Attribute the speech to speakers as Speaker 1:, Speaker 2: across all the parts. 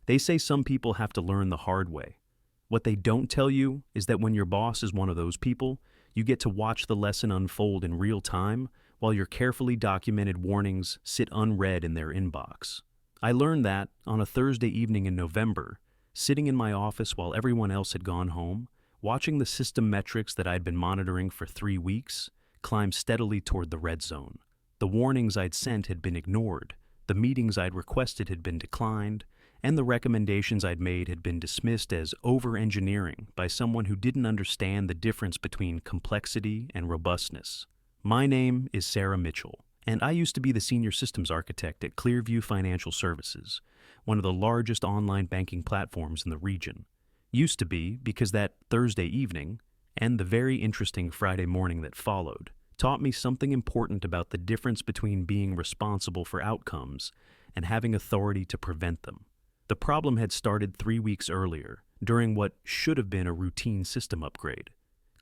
Speaker 1: They say some people have to learn the hard way. What they don't tell you is that when your boss is one of those people, you get to watch the lesson unfold in real time while your carefully documented warnings sit unread in their inbox. I learned that on a Thursday evening in November, sitting in my office while everyone else had gone home, watching the system metrics that I'd been monitoring for 3 weeks climb steadily toward the red zone. The warnings I'd sent had been ignored, the meetings I'd requested had been declined, and the recommendations I'd made had been dismissed as over-engineering by someone who didn't understand the difference between complexity and robustness. My name is Sarah Mitchell, and I used to be the senior systems architect at Clearview Financial Services, one of the largest online banking platforms in the region. Used to be because that Thursday evening, and the very interesting Friday morning that followed, taught me something important about the difference between being responsible for outcomes and having authority to prevent them. The problem had started 3 weeks earlier, during what should have been a routine system upgrade.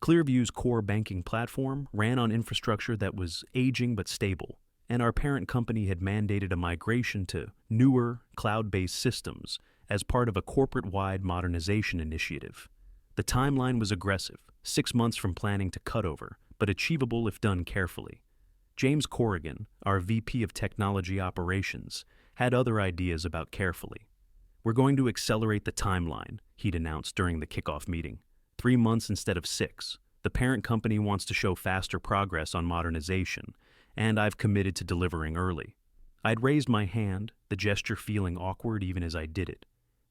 Speaker 1: Clearview's core banking platform ran on infrastructure that was aging but stable, and our parent company had mandated a migration to newer, cloud-based systems as part of a corporate-wide modernization initiative. The timeline was aggressive, 6 months from planning to cutover, but achievable if done carefully. James Corrigan, our VP of Technology Operations, had other ideas about carefully. "We're going to accelerate the timeline," he'd announced during the kickoff meeting. 3 months instead of 6. The parent company wants to show faster progress on modernization, and I've committed to delivering early. I'd raised my hand, the gesture feeling awkward even as I did it.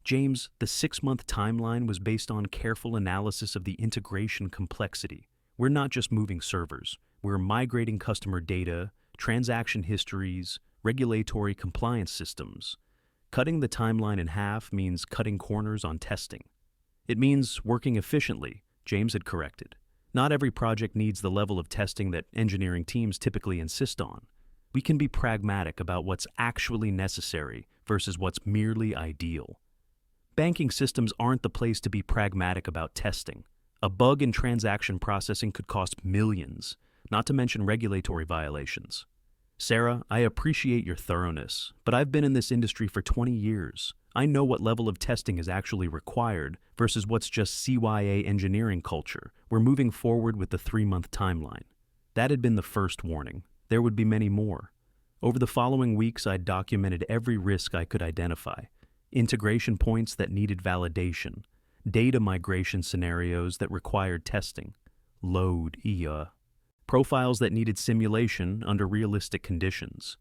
Speaker 1: "James, the 6-month timeline was based on careful analysis of the integration complexity. We're not just moving servers. We're migrating customer data, transaction histories, regulatory compliance systems. Cutting the timeline in half means cutting corners on testing. It means working efficiently," James had corrected. "Not every project needs the level of testing that engineering teams typically insist on. We can be pragmatic about what's actually necessary versus what's merely ideal." Banking systems aren't the place to be pragmatic about testing. A bug in transaction processing could cost millions, not to mention regulatory violations. "Sarah, I appreciate your thoroughness, but I've been in this industry for 20 years. I know what level of testing is actually required versus what's just CYA engineering culture. We're moving forward with the 3-month timeline." That had been the first warning. There would be many more. Over the following weeks, I'd documented every risk I could identify. Integration points that needed validation, data migration scenarios that required testing, load IA, profiles that needed simulation under realistic conditions.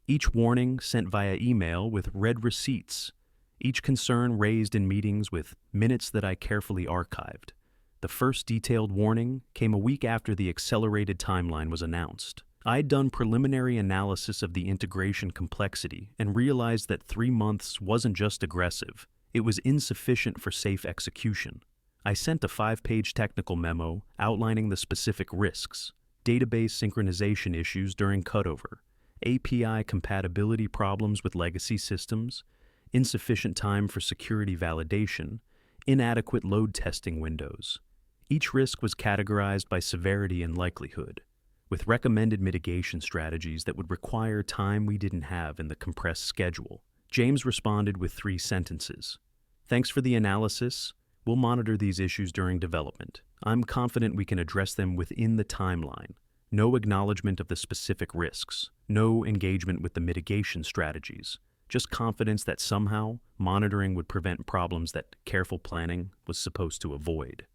Speaker 1: Each warning sent via email with red receipts, each concern raised in meetings with minutes that I carefully archived. The first detailed warning came a week after the accelerated timeline was announced. I'd done preliminary analysis of the integration complexity and realized that 3 months wasn't just aggressive, it was insufficient for safe execution. I sent a 5-page technical memo outlining the specific risks, database synchronization issues during cutover, API compatibility problems with legacy systems, insufficient time for security validation, inadequate load testing windows. Each risk was categorized by severity and likelihood, with recommended mitigation strategies that would require time we didn't have in the compressed schedule. James responded with 3 sentences. "Thanks for the analysis. We'll monitor these issues during development. I'm confident we can address them within the timeline. No acknowledgement of the specific risks, no engagement with the mitigation strategies, just confidence that somehow monitoring would prevent problems that careful planning was supposed to avoid."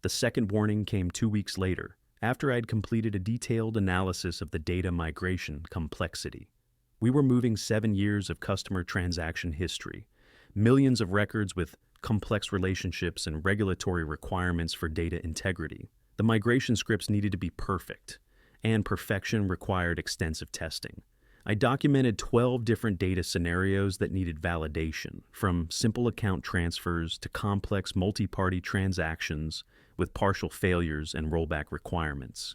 Speaker 1: The second warning came 2 weeks later, after I'd completed a detailed analysis of the data migration complexity. We were moving 7 years of customer transaction history, millions of records with complex relationships and regulatory requirements for data integrity. The migration scripts needed to be perfect, and perfection required extensive testing. I documented 12 different data scenarios that needed validation, from simple account transfers to complex multi-party transactions with partial failures and rollback requirements.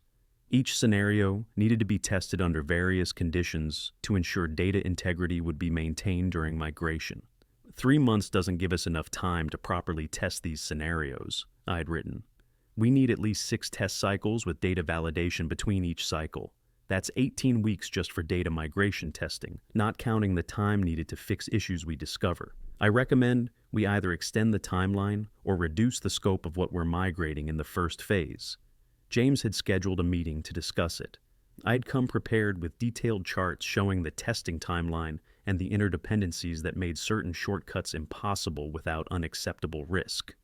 Speaker 1: Each scenario needed to be tested under various conditions to ensure data integrity would be maintained during migration. 3 months doesn't give us enough time to properly test these scenarios, I'd written. We need at least 6 test cycles with data validation between each cycle. That's 18 weeks just for data migration testing, not counting the time needed to fix issues we discover. I recommend we either extend the timeline or reduce the scope of what we're migrating in the first phase. James had scheduled a meeting to discuss it. I'd come prepared with detailed charts showing the testing timeline and the interdependencies that made certain shortcuts impossible without unacceptable risk.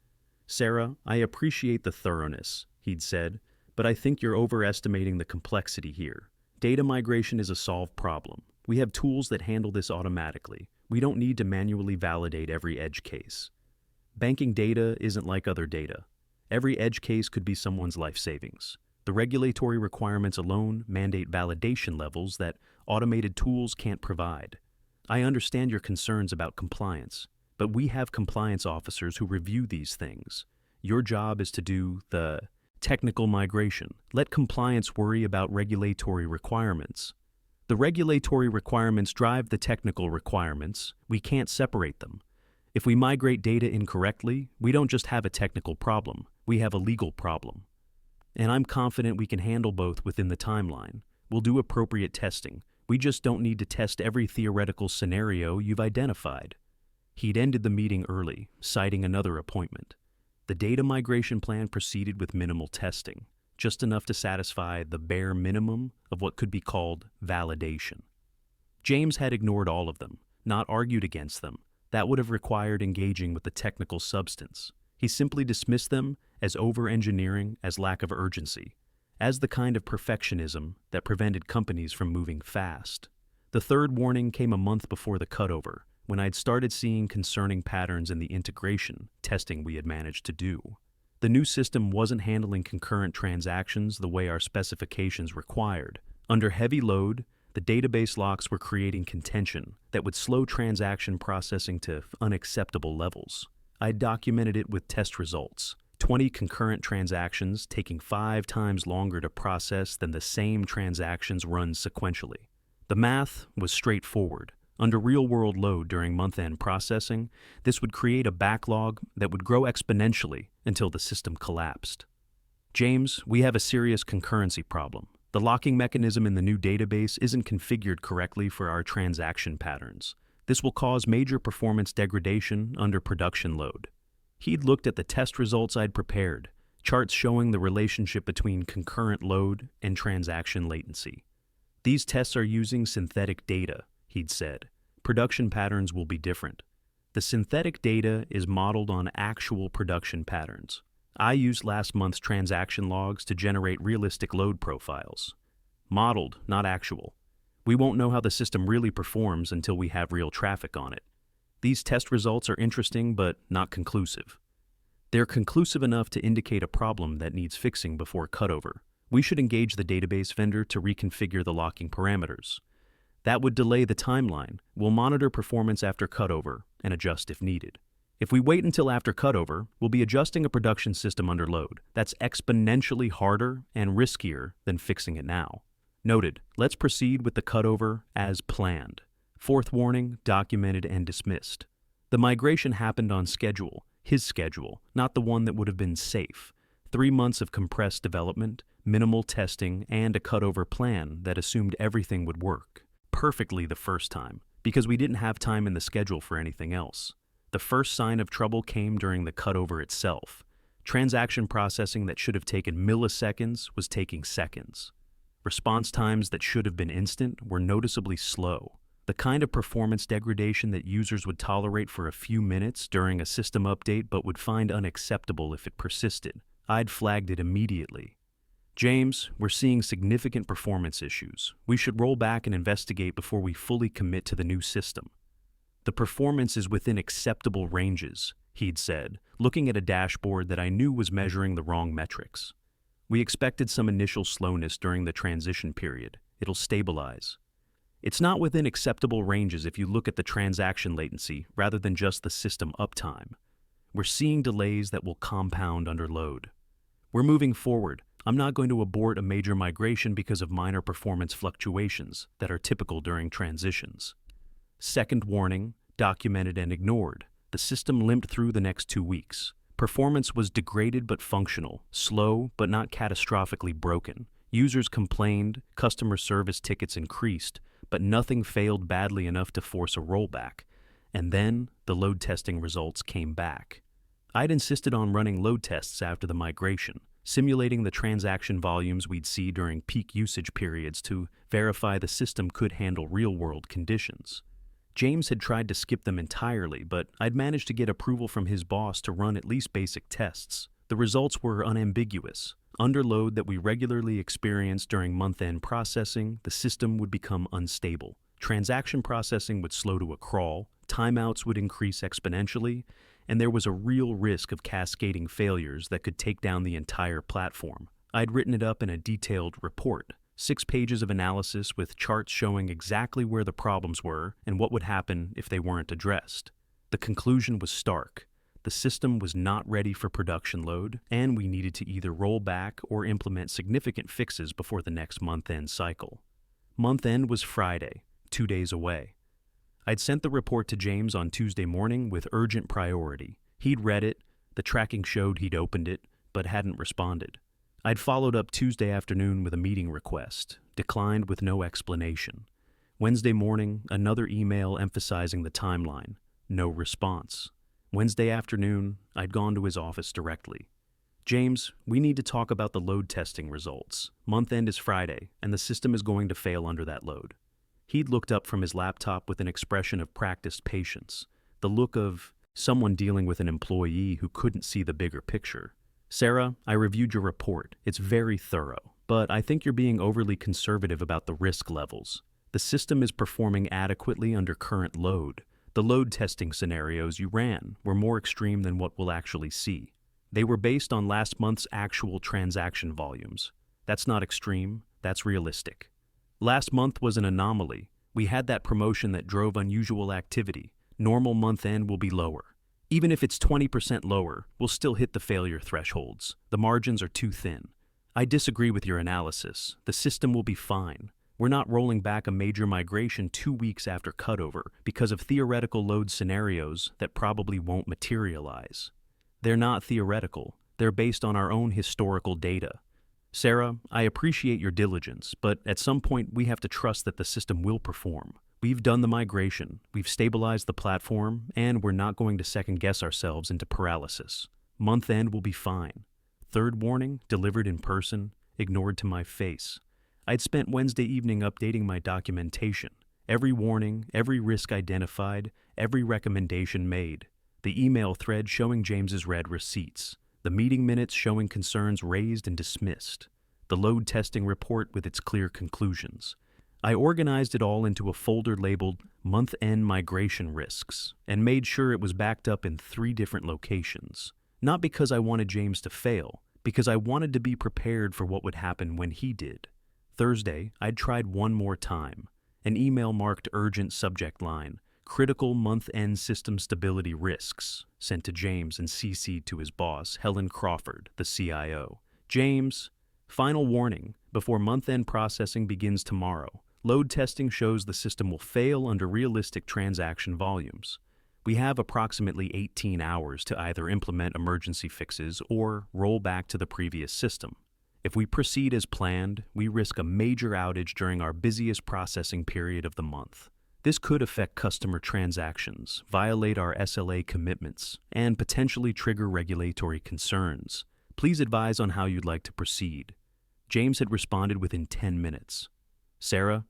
Speaker 1: "Sarah, I appreciate the thoroughness," he'd said, "but I think you're overestimating the complexity here. Data migration is a solved problem. We have tools that handle this automatically. We don't need to manually validate every edge case. Banking data isn't like other data. Every edge case could be someone's life savings. The regulatory requirements alone mandate validation levels that automated tools can't provide. I understand your concerns about compliance, but we have compliance officers who review these things. Your job is to do the technical migration. Let compliance worry about regulatory requirements. The regulatory requirements drive the technical requirements. We can't separate them. If we migrate data incorrectly, we don't just have a technical problem, we have a legal problem. And I'm confident we can handle both within the timeline. We'll do appropriate testing. We just don't need to test every theoretical scenario you've identified." He'd ended the meeting early, citing another appointment. The data migration plan proceeded with minimal testing, just enough to satisfy the bare minimum of what could be called validation. James had ignored all of them, not argued against them. That would have required engaging with the technical substance. He simply dismissed them as over-engineering, as lack of urgency, as the kind of perfectionism that prevented companies from moving fast. The third warning came a month before the cutover, when I'd started seeing concerning patterns in the integration testing we had managed to do. The new system wasn't handling concurrent transactions the way our specifications required. Under heavy load, the database locks were creating contention that would slow transaction processing to unacceptable levels. I documented it with test results. 20 concurrent transactions taking 5 times longer to process than the same transactions run sequentially. The math was straightforward. Under real-world load during month-end processing, this would create a backlog that would grow exponentially until the system collapsed. "James, we have a serious concurrency problem. The locking mechanism in the new database isn't configured correctly for our transaction patterns. This will cause major performance degradation under production load." He'd looked at the test results I'd prepared, charts showing the relationship between concurrent load and transaction latency. "These tests are using synthetic data," he'd said. "Production patterns will be different. The synthetic data is modeled on actual production patterns. I used last month's transaction logs to generate realistic load profiles. Modeled, not actual. We won't know how the system really performs until we have real traffic on it. These test results are interesting but not conclusive. They're conclusive enough to indicate a problem that needs fixing before cutover. We should engage the database vendor to reconfigure the locking parameters. That would delay the timeline. We'll monitor performance after cutover and adjust if needed. If we wait until after cutover, we'll be adjusting a production system under load. That's exponentially harder and riskier than fixing it now. Noted, let's proceed with the cutover as planned. Fourth warning, documented and dismissed. The migration happened on schedule, his schedule, not the one that would have been safe. 3 months of compressed development, minimal testing, and a cutover plan that assumed everything would work perfectly the first time, because we didn't have time in the schedule for anything else. The first sign of trouble came during the cutover itself. Transaction processing that should have taken milliseconds was taking seconds. Response times that should have been instant were noticeably slow. The kind of performance degradation that users would tolerate for a few minutes during a system update but would find unacceptable if it persisted. I'd flagged it immediately. "James, we're seeing significant performance issues. We should roll back and investigate before we fully commit to the new system." "The performance is within acceptable ranges," he'd said, looking at a dashboard that I knew was measuring the wrong metrics. "We expected some initial slowness during the transition period. It'll stabilize. It's not within acceptable ranges if you look at the transaction latency rather than just the system uptime. We're seeing delays that will compound under load. We're moving forward. I'm not going to abort a major migration because of minor performance fluctuations that are typical during transitions." Second warning, documented and ignored. The system limped through the next 2 weeks. Performance was degraded but functional, slow but not catastrophically broken. Users complained, customer service tickets increased, but nothing failed badly enough to force a rollback. And then the load testing results came back. I'd insisted on running load tests after the migration, simulating the transaction volumes we'd see during peak usage periods to verify the system could handle real-world conditions. James had tried to skip them entirely, but I'd managed to get approval from his boss to run at least basic tests. The results were unambiguous. Under load that we regularly experienced during month-end processing, the system would become unstable. Transaction processing would slow to a crawl, timeouts would increase exponentially, and there was a real risk of cascading failures that could take down the entire platform. I'd written it up in a detailed report, 6 pages of analysis with charts showing exactly where the problems were and what would happen if they weren't addressed. The conclusion was stark. The system was not ready for production load, and we needed to either roll back or implement significant fixes before the next month-end cycle. Month-end was Friday, 2 days away. I'd sent the report to James on Tuesday morning with urgent priority. He'd read it, the tracking showed he'd opened it, but hadn't responded. I'd followed up Tuesday afternoon with a meeting request, declined with no explanation. Wednesday morning, another email emphasizing the timeline. No response. Wednesday afternoon, I'd gone to his office directly. James, we need to talk about the load testing results. Month end is Friday, and the system is going to fail under that load. He'd looked up from his laptop with an expression of practiced patience, the look of someone dealing with an employee who couldn't see the bigger picture. Sarah, I reviewed your report. It's very thorough, but I think you're being overly conservative about the risk levels. The system is performing adequately under current load. The load testing scenarios you ran were more extreme than what we'll actually see. They were based on last month's actual transaction volumes. That's not extreme, that's realistic. Last month was an anomaly. We had that promotion that drove unusual activity. Normal month end will be lower. Even if it's 20% lower, we'll still hit the failure thresholds. The margins are too thin. I disagree with your analysis. The system will be fine. We're not rolling back a major migration 2 weeks after cutover because of theoretical load scenarios that probably won't materialize. They're not theoretical. They're based on our own historical data. Sarah, I appreciate your diligence, but at some point we have to trust that the system will perform. We've done the migration, we've stabilized the platform, and we're not going to second-guess ourselves into paralysis. Month end will be fine. Third warning, delivered in person, ignored to my face. I'd spent Wednesday evening updating my documentation. Every warning, every risk identified, every recommendation made. The email thread showing James's read receipts. The meeting minutes showing concerns raised and dismissed. The load testing report with its clear conclusions. I organized it all into a folder labeled Month-End Migration Risks and made sure it was backed up in 3 different locations. Not because I wanted James to fail, because I wanted to be prepared for what would happen when he did. Thursday, I'd tried one more time. An email marked urgent subject line, Critical Month-End System Stability Risks, sent to James and CC'd to his boss, Helen Crawford, the CIO. James, final warning, before month-end processing begins tomorrow. Load testing shows the system will fail under realistic transaction volumes. We have approximately 18 hours to either implement emergency fixes or roll back to the previous system. If we proceed as planned, we risk a major outage during our busiest processing period of the month. This could affect customer transactions, violate our SLA commitments, and potentially trigger regulatory concerns. Please advise on how you'd like to proceed. James had responded within 10 minutes. Sarah,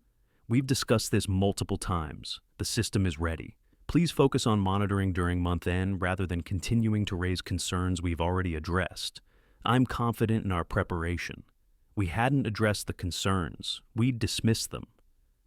Speaker 1: we've discussed this multiple times. The system is ready. Please focus on monitoring during month end rather than continuing to raise concerns we've already addressed. I'm confident in our preparation. We hadn't addressed the concerns. We'd dismissed them.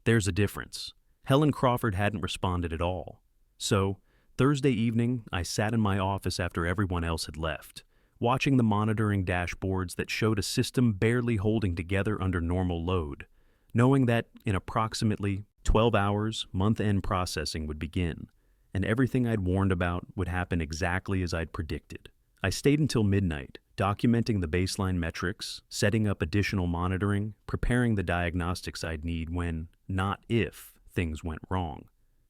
Speaker 1: There's a difference. Helen Crawford hadn't responded at all. So, Thursday evening, I sat in my office after everyone else had left, watching the monitoring dashboards that showed a system barely holding together under normal load, knowing that in approximately 12 hours, month-end processing would begin, and everything I'd warned about would happen exactly as I'd predicted. I stayed until midnight, documenting the baseline metrics, setting up additional monitoring, preparing the diagnostics I'd need when, not if, things went wrong.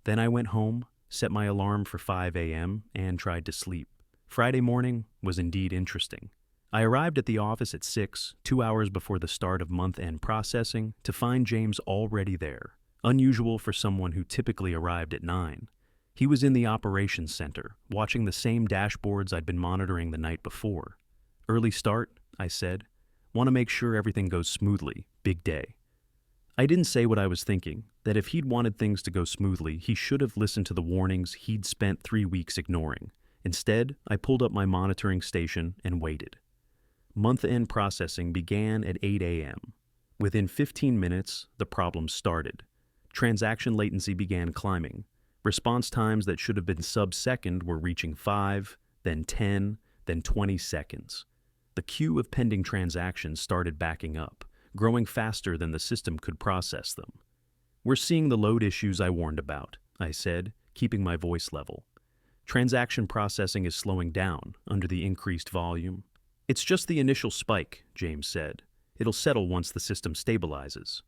Speaker 1: Then I went home, set my alarm for 5 a.m., and tried to sleep. Friday morning was indeed interesting. I arrived at the office at 6, 2 hours before the start of month-end processing, to find James already there, unusual for someone who typically arrived at 9. He was in the operations center, watching the same dashboards I'd been monitoring the night before. Early start, I said. Want to make sure everything goes smoothly. Big day. I didn't say what I was thinking, that if he'd wanted things to go smoothly, he should have listened to the warnings he'd spent 3 weeks ignoring. Instead, I pulled up my monitoring station and waited. Month-end processing began at 8 a.m. Within 15 minutes, the problem started. Transaction latency began climbing. Response times that should have been sub-second were reaching 5, then 10, then 20 seconds. The queue of pending transactions started backing up, growing faster than the system could process them. We're seeing the load issues I warned about, I said, keeping my voice level. Transaction processing is slowing down under the increased volume. It's just the initial spike, James said. It'll settle once the system stabilizes.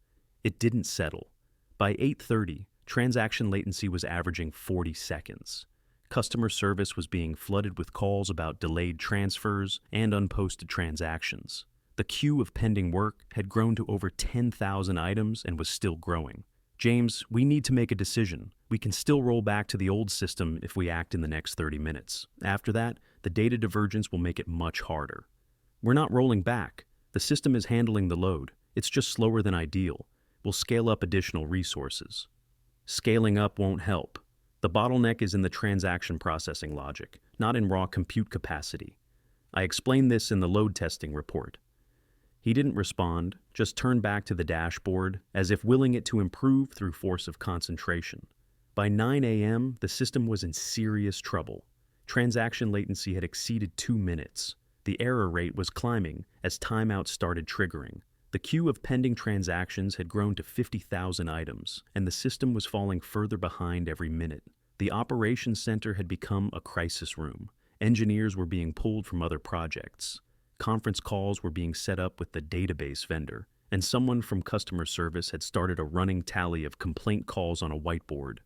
Speaker 1: It didn't settle. By 8:30, transaction latency was averaging 40 seconds. Customer service was being flooded with calls about delayed transfers and unposted transactions. The queue of pending work had grown to over 10,000 items and was still growing. James, we need to make a decision. We can still roll back to the old system if we act in the next 30 minutes. After that, the data divergence will make it much harder. We're not rolling back. The system is handling the load. It's just slower than ideal. We'll scale up additional resources. Scaling up won't help. The bottleneck is in the transaction processing logic, not in raw compute capacity. I explained this in the load testing report. He didn't respond, just turned back to the dashboard, as if willing it to improve through force of concentration. By 9 a.m., the system was in serious trouble. Transaction latency had exceeded 2 minutes. The error rate was climbing as timeouts started triggering. The queue of pending transactions had grown to 50,000 items, and the system was falling further behind every minute. The operations center had become a crisis room. Engineers were being pulled from other projects. Conference calls were being set up with the database vendor, and someone from customer service had started a running tally of complaint calls on a whiteboard.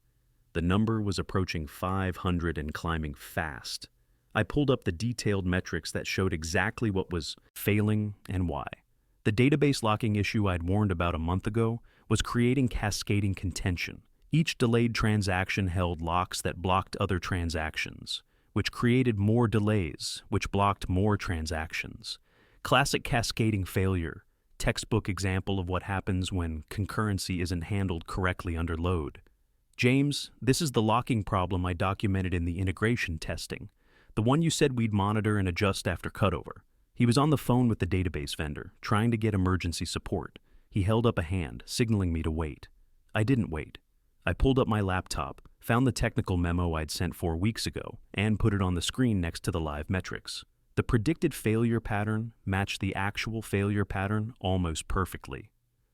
Speaker 1: The number was approaching 500 and climbing fast. I pulled up the detailed metrics that showed exactly what was failing and why. The database locking issue I'd warned about a month ago was creating cascading contention. Each delayed transaction held locks that blocked other transactions, which created more delays, which blocked more transactions. Classic cascading failure, textbook example of what happens when concurrency isn't handled correctly under load. James, this is the locking problem I documented in the integration testing, the one you said we'd monitor and adjust after cutover. He was on the phone with the database vendor, trying to get emergency support. He held up a hand, signaling me to wait. I didn't wait. I pulled up my laptop, found the technical memo I'd sent 4 weeks ago, and put it on the screen next to the live metrics. The predicted failure pattern matched the actual failure pattern almost perfectly.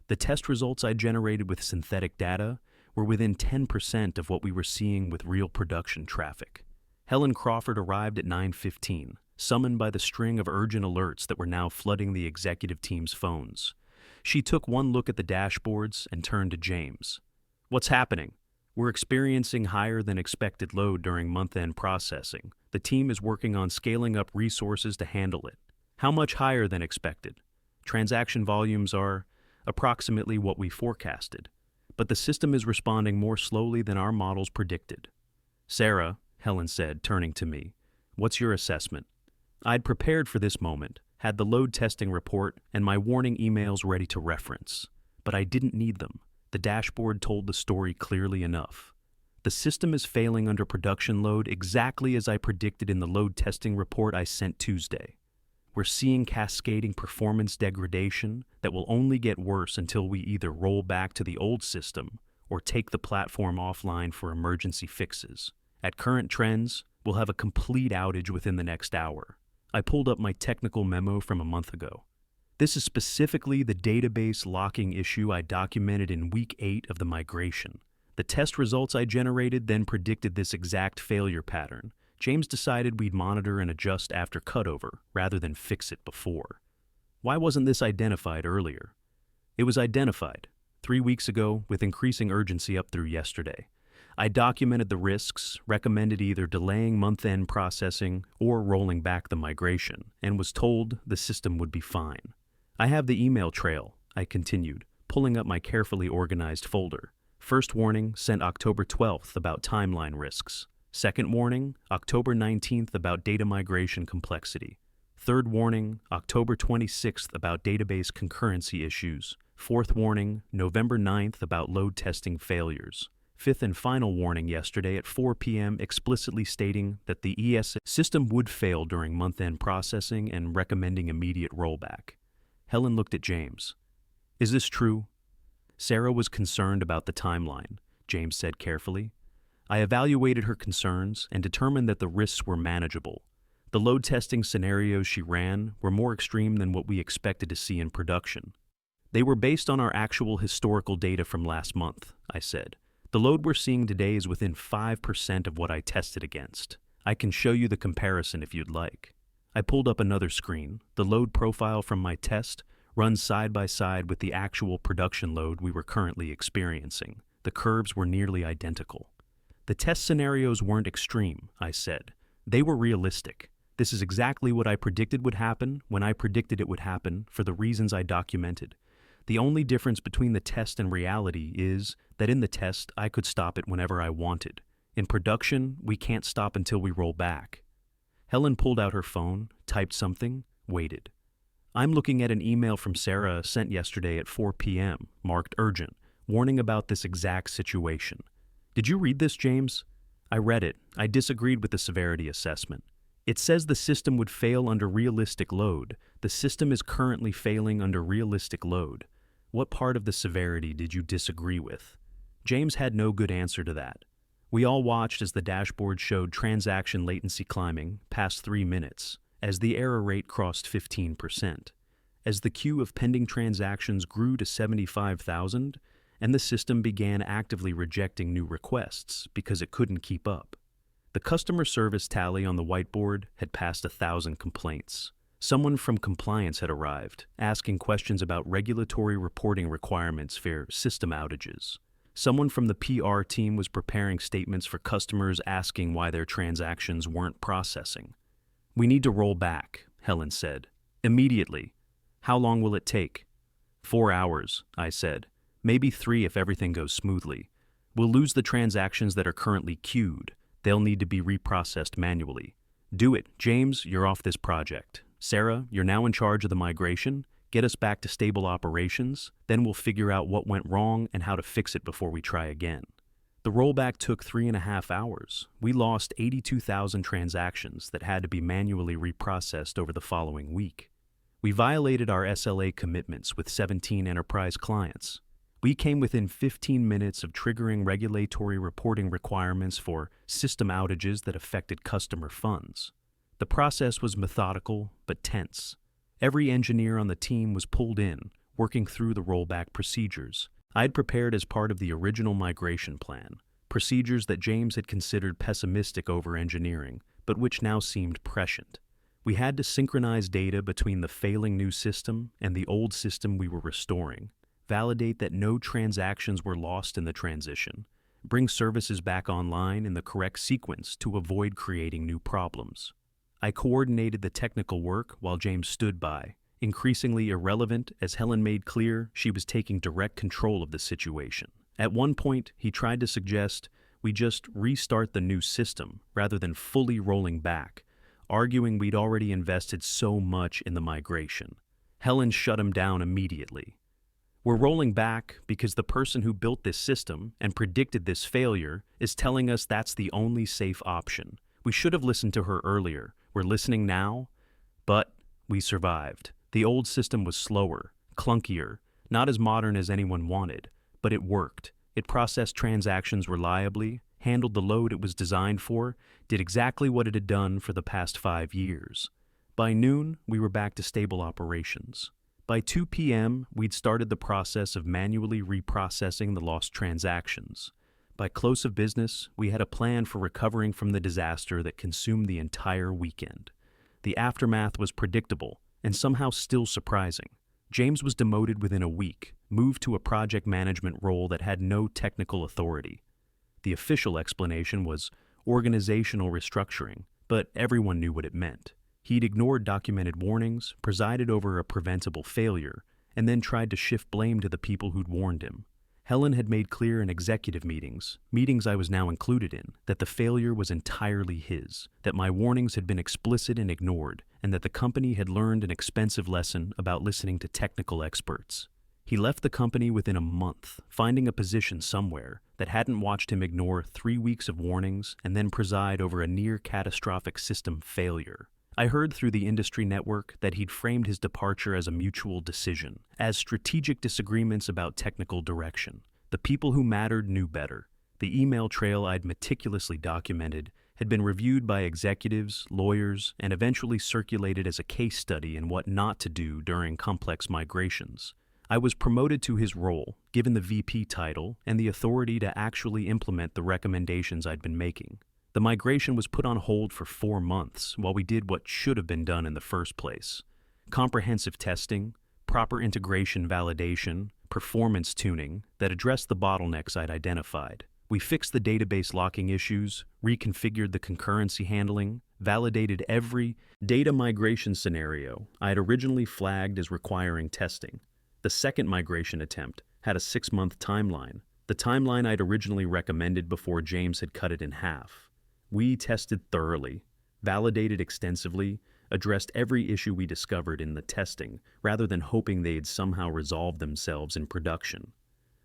Speaker 1: The test results I generated with synthetic data were within 10% of what we were seeing with real production traffic. Helen Crawford arrived at 9:15, summoned by the string of urgent alerts that were now flooding the executive team's phones. She took one look at the dashboards and turned to James. What's happening? We're experiencing higher than expected load during month-end processing. The team is working on scaling up resources to handle it. How much higher than expected? Transaction volumes are approximately what we forecasted, but the system is responding more slowly than our models predicted. Sarah, Helen said, turning to me, what's your assessment? I'd prepared for this moment, had the load testing report and my warning emails ready to reference, but I didn't need them. The dashboard told the story clearly enough. The system is failing under production load exactly as I predicted in the load testing report I sent Tuesday. We're seeing cascading performance degradation that will only get worse until we either roll back to the old system or take the platform offline for emergency fixes. At current trends, we'll have a complete outage within the next hour. I pulled up my technical memo from a month ago. This is specifically the database locking issue I documented in week 8 of the migration. The test results I generated then predicted this exact failure pattern. James decided we'd monitor and adjust after cutover rather than fix it before. Why wasn't this identified earlier? It was identified 3 weeks ago with increasing urgency up through yesterday. I documented the risks, recommended either delaying month-end processing or rolling back the migration, and was told the system would be fine. I have the email trail, I continued, pulling up my carefully organized folder. First warning sent October 12th about timeline risks. Second warning, October 19th about data migration complexity. Third warning, October 26th about database concurrency issues. Fourth warning, November 9th about load testing failures. Fifth and final warning yesterday at 4 p.m. explicitly stating that the ES system would fail during month-end processing and recommending immediate rollback. Helen looked at James. Is this true? Sarah was concerned about the timeline, James said carefully. I evaluated her concerns and determined that the risks were manageable. The load testing scenarios she ran were more extreme than what we expected to see in production. They were based on our actual historical data from last month, I said. The load we're seeing today is within 5% of what I tested against. I can show you the comparison if you'd like. I pulled up another screen. The load profile from my test runs side by side with the actual production load we were currently experiencing. The curves were nearly identical. The test scenarios weren't extreme, I said. They were realistic. This is exactly what I predicted would happen when I predicted it would happen for the reasons I documented. The only difference between the test and reality is that in the test, I could stop it whenever I wanted. In production, we can't stop until we roll back. Helen pulled out her phone, typed something, waited. I'm looking at an email from Sarah sent yesterday at 4 p.m., marked urgent, warning about this exact situation. Did you read this, James? I read it. I disagreed with the severity assessment. It says the system would fail under realistic load. The system is currently failing under realistic load. What part of the severity did you disagree with? James had no good answer to that. We all watched as the dashboard showed transaction latency climbing past 3 minutes, as the error rate crossed 15%, as the queue of pending transactions grew to 75,000, and the system began actively rejecting new requests because it couldn't keep up. The customer service tally on the whiteboard had passed 1,000 complaints. Someone from compliance had arrived, asking questions about regulatory reporting requirements for system outages. Someone from the PR team was preparing statements for customers asking why their transactions weren't processing. We need to roll back, Helen said. Immediately. How long will it take? 4 hours, I said. Maybe 3 if everything goes smoothly. We'll lose the transactions that are currently queued. They'll need to be reprocessed manually. Do it. James, you're off this project. Sarah, you're now in charge of the migration. Get us back to stable operations. Then we'll figure out what went wrong and how to fix it before we try again. The rollback took 3.5 hours. We lost 82,000 transactions that had to be manually reprocessed over the following week. We violated our SLA commitments with 17 enterprise clients. We came within 15 minutes of triggering regulatory reporting requirements for system outages that affected customer funds. The process was methodical but tense. Every engineer on the team was pulled in, working through the rollback procedures. I'd prepared as part of the original migration plan, procedures that James had considered pessimistic over engineering, but which now seemed prescient. We had to synchronize data between the failing new system and the old system we were restoring, validate that no transactions were lost in the transition, bring services back online in the correct sequence to avoid creating new problems. I coordinated the technical work while James stood by, increasingly irrelevant as Helen made clear she was taking direct control of the situation. At one point, he tried to suggest we just restart the new system rather than fully rolling back, arguing we'd already invested so much in the migration. Helen shut him down immediately. We're rolling back because the person who built this system and predicted this failure is telling us that's the only safe option. We should have listened to her earlier. We're listening now, but we survived. The old system was slower, clunkier, not as modern as anyone wanted, but it worked. It processed transactions reliably, handled the load it was designed for, did exactly what it had done for the past 5 years. By noon, we were back to stable operations. By 2 p.m., we'd started the process of manually reprocessing the lost transactions. By close of business, we had a plan for recovering from the disaster that consumed the entire weekend. The aftermath was predictable and somehow still surprising. James was demoted within a week, moved to a project management role that had no technical authority. The official explanation was organizational restructuring, but everyone knew what it meant. He'd ignored documented warnings, presided over a preventable failure, and then tried to shift blame to the people who'd warned him. Helen had made clear in executive meetings I was now included in, that the failure was entirely his, that my warnings had been explicit and ignored, and that the company had learned an expensive lesson about listening to technical experts. He left the company within a month, finding a position somewhere that hadn't watched him ignore 3 weeks of warnings and then preside over a near-catastrophic system failure. I heard through the industry network that he'd framed his departure as a mutual decision, as strategic disagreements about technical direction. The people who mattered knew better. The email trail I'd meticulously documented had been reviewed by executives, lawyers, and eventually circulated as a case study in what not to do during complex migrations. I was promoted to his role, given the VP title and the authority to actually implement the recommendations I'd been making. The migration was put on hold for 4 months while we did what should have been done in the first place. Comprehensive testing, proper integration validation, performance tuning that addressed the bottlenecks I'd identified. We fixed the database locking issues, reconfigured the concurrency handling, validated every data migration scenario I had originally flagged as requiring testing. The second migration attempt had a 6-month timeline, the timeline I'd originally recommended before James had cut it in half. We tested thoroughly, validated extensively, addressed every issue we discovered in the testing, rather than hoping they'd somehow resolve themselves in production.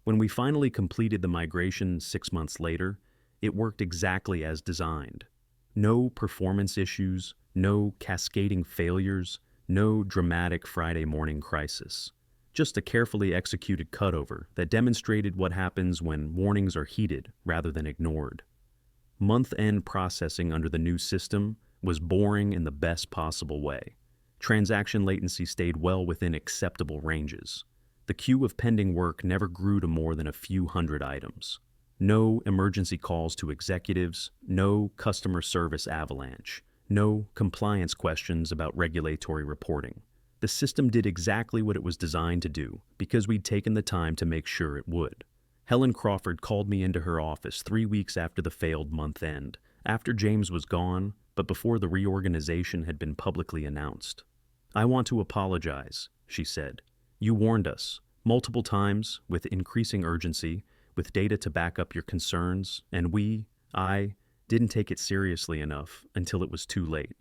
Speaker 1: When we finally completed the migration 6 months later, it worked exactly as designed. No performance issues, no cascading failures, no dramatic Friday morning crisis. Just a carefully executed cutover that demonstrated what happens when warnings are heeded rather than ignored. Month-end processing under the new system was boring in the best possible way. Transaction latency stayed well within acceptable ranges. The queue of pending work never grew to more than a few hundred items. No emergency calls to executives, no customer service avalanche, no compliance questions about regulatory reporting. The system did exactly what it was designed to do because we'd taken the time to make sure it would. Helen Crawford called me into her office 3 weeks after the failed month end, after James was gone, but before the reorganization had been publicly announced. "I want to apologize," she said. "You warned us, multiple times, with increasing urgency, with data to back up your concerns, and I, didn't take it seriously enough until it was too late.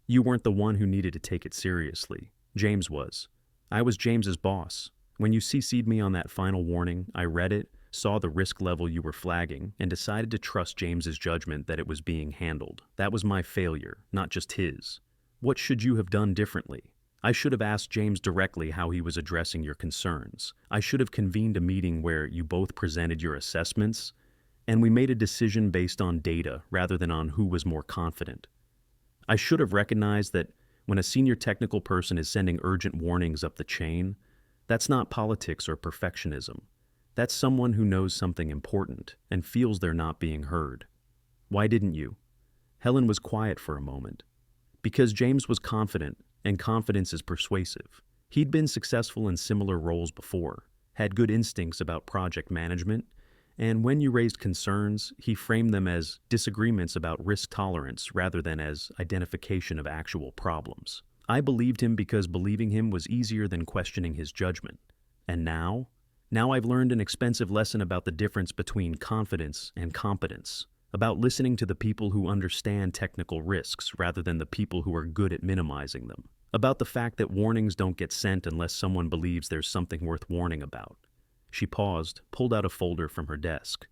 Speaker 1: You weren't the one who needed to take it seriously. James was. I was James's boss. When you CC'd me on that final warning, I read it, saw the risk level you were flagging, and decided to trust James's judgment that it was being handled. That was my failure, not just his. What should you have done differently? I should have asked James directly how he was addressing your concerns. I should have convened a meeting where you both presented your assessments, and we made a decision based on data rather than on who was more confident. I should have recognized that when a senior technical person is sending urgent warnings up the chain, that's not politics or perfectionism. That's someone who knows something important and feels they're not being heard. Why didn't you?" Helen was quiet for a moment. "Because James was confident, and confidence is persuasive. He'd been successful in similar roles before, had good instincts about project management, and when you raised concerns, he framed them as disagreements about risk tolerance rather than as identification of actual problems. I believed him because believing him was easier than questioning his judgment. And now I've learned an expensive lesson about the difference between confidence and competence, about listening to the people who understand technical risks rather than the people who are good at minimizing them, about the fact that warnings don't get sent unless someone believes there's something worth warning about." She paused, pulled out a folder from her desk.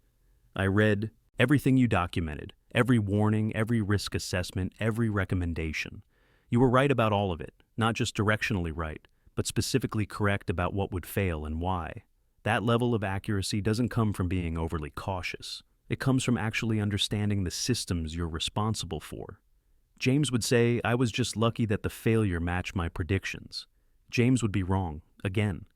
Speaker 1: "I read everything you documented, every warning, every risk assessment, every recommendation. You were right about all of it, not just directionally right, but specifically correct about what would fail and why. That level of accuracy doesn't come from being overly cautious. It comes from actually understanding the systems you're responsible for. James would say I was just lucky that the failure matched my predictions. James would be wrong, again.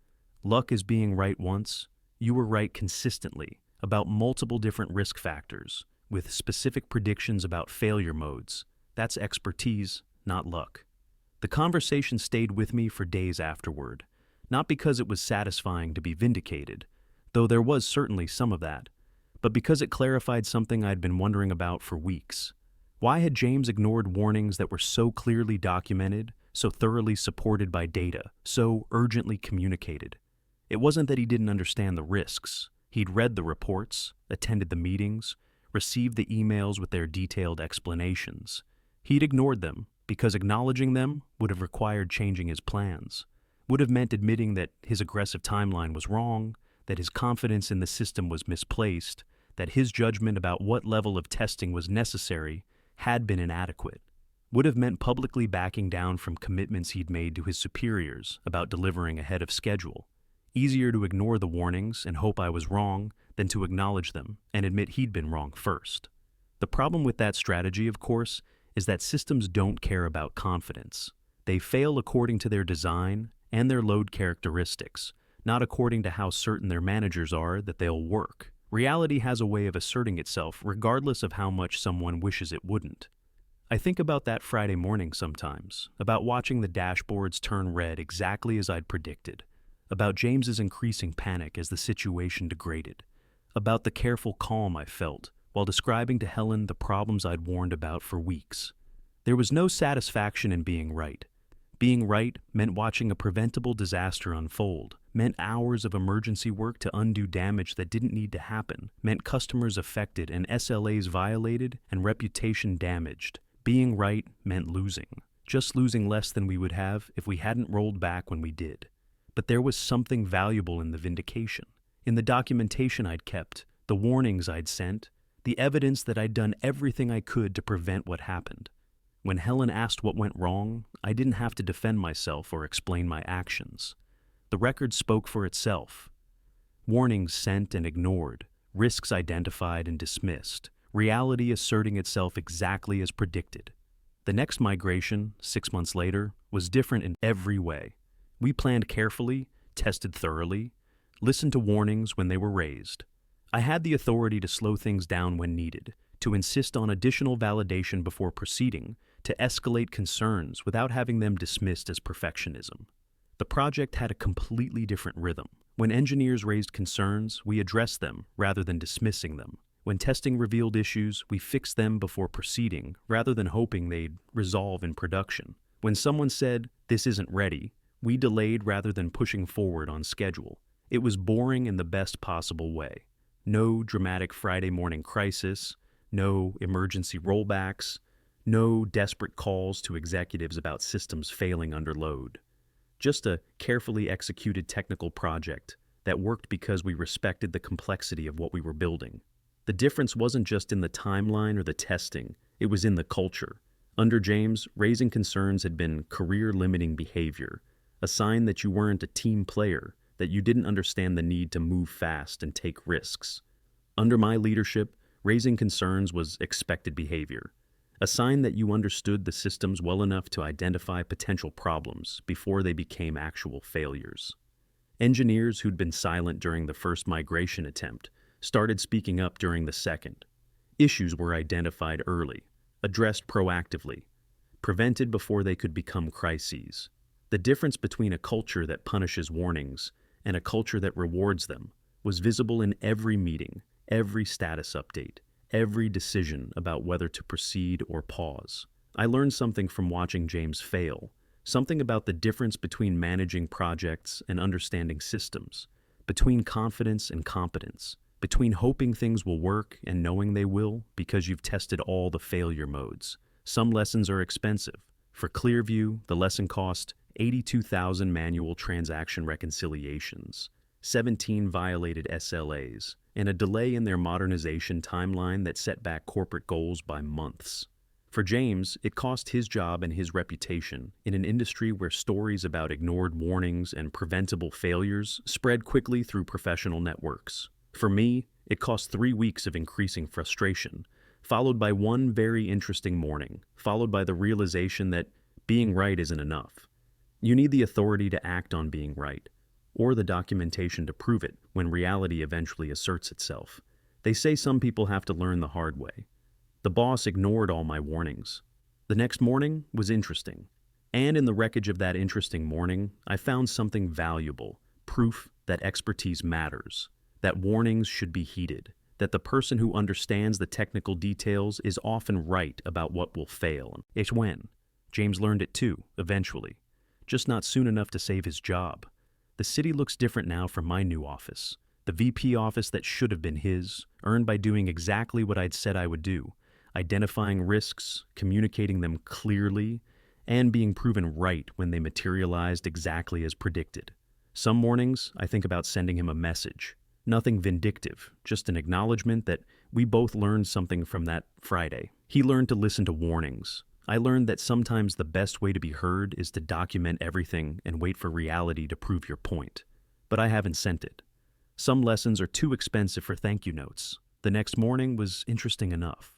Speaker 1: Luck is being right once. You were right consistently, about multiple different risk factors, with specific predictions about failure modes. That's expertise, not luck." The conversation stayed with me for days afterward. Not because it was satisfying to be vindicated, though there was certainly some of that, but because it clarified something I'd been wondering about for weeks. Why had James ignored warnings that were so clearly documented, so thoroughly supported by data, so urgently communicated? It wasn't that he didn't understand the risks. He'd read the reports, attended the meetings, received the emails with their detailed explanations. He'd ignored them because acknowledging them would have required changing his plans, would have meant admitting that his aggressive timeline was wrong, that his confidence in the system was misplaced, that his judgment about what level of testing was necessary had been inadequate, would have meant publicly backing down from commitments he'd made to his superiors about delivering ahead of schedule. Easier to ignore the warnings and hope I was wrong than to acknowledge them and admit he'd been wrong first. The problem with that strategy, of course, is that systems don't care about confidence. They fail according to their design and their load characteristics, not according to how certain their managers are that they'll work. Reality has a way of asserting itself regardless of how much someone wishes it wouldn't. I think about that Friday morning sometimes, about watching the dashboards turn red exactly as I'd predicted, about James's increasing panic as the situation degraded, about the careful calm I felt while describing to Helen the problems I'd warned about for weeks. There was no satisfaction in being right. Being right meant watching a preventable disaster unfold, meant hours of emergency work to undo damage that didn't need to happen, meant customers affected and SLAs violated and reputation damaged. Being right meant losing, just losing less than we would have if we hadn't rolled back when we did. But there was something valuable in the vindication, in the documentation I'd kept, the warnings I'd sent, the evidence that I'd done everything I could to prevent what happened. When Helen asked what went wrong, I didn't have to defend myself or explain my actions. The record spoke for itself. Warnings sent and ignored, risks identified and dismissed, reality asserting itself exactly as predicted. The next migration, 6 months later, was different in every way. We planned carefully, tested thoroughly, listened to warnings when they were raised. I had the authority to slow things down when needed, to insist on additional validation before proceeding, to escalate concerns without having them dismissed as perfectionism. The project had a completely different rhythm. When engineers raised concerns, we addressed them rather than dismissing them. When testing revealed issues, we fixed them before proceeding rather than hoping they'd resolve in production. When someone said, "This isn't ready," we delayed rather than pushing forward on schedule. It was boring in the best possible way. No dramatic Friday morning crisis, no emergency rollbacks, no desperate calls to executives about systems failing under load. Just a carefully executed technical project that worked because we respected the complexity of what we were building. The difference wasn't just in the timeline or the testing, it was in the culture. Under James, raising concerns had been career-limiting behavior, a sign that you weren't a team player, that you didn't understand the need to move fast and take risks. Under my leadership, raising concerns was expected behavior, a sign that you understood the systems well enough to identify potential problems before they became actual failures. Engineers who'd been silent during the first migration attempt started speaking up during the second. Issues were identified early, addressed proactively, prevented before they could become crises. The difference between a culture that punishes warnings and a culture that rewards them was visible in every meeting, every status update, every decision about whether to proceed or pause. I learned something from watching James fail, something about the difference between managing projects and understanding systems, between confidence and competence, between hoping things will work and knowing they will because you've tested all the failure modes. Some lessons are expensive. For Clearview, the lesson cost 82,000 manual transaction reconciliations, 17 violated SLAs, and a delay in their modernization timeline that set back corporate goals by months. For James, it cost his job and his reputation in an industry where stories about ignored warnings and preventable failures spread quickly through professional networks. For me, it cost 3 weeks of increasing frustration, followed by one very interesting morning, followed by the realization that being right isn't enough. You need the authority to act on being right, or the documentation to prove it when reality eventually asserts itself. They say some people have to learn the hard way. The boss ignored all my warnings. The next morning was interesting. And in the wreckage of that interesting morning, I found something valuable, proof that expertise matters, that warnings should be heeded, that the person who understands the technical details is often right about what will fail. It's when. James learned it too, eventually. Just not soon enough to save his job. The city looks different now from my new office. The VP office that should have been his, earned by doing exactly what I'd said I would do, identifying risks, communicating them clearly, and being proven right when they materialized exactly as predicted. Some mornings, I think about sending him a message. Nothing vindictive, just an acknowledgement that we both learned something from that Friday. He learned to listen to warnings. I learned that sometimes the best way to be heard is to document everything and wait for reality to prove your point. But I haven't sent it. Some lessons are too expensive for thank you notes. The next morning was interesting enough.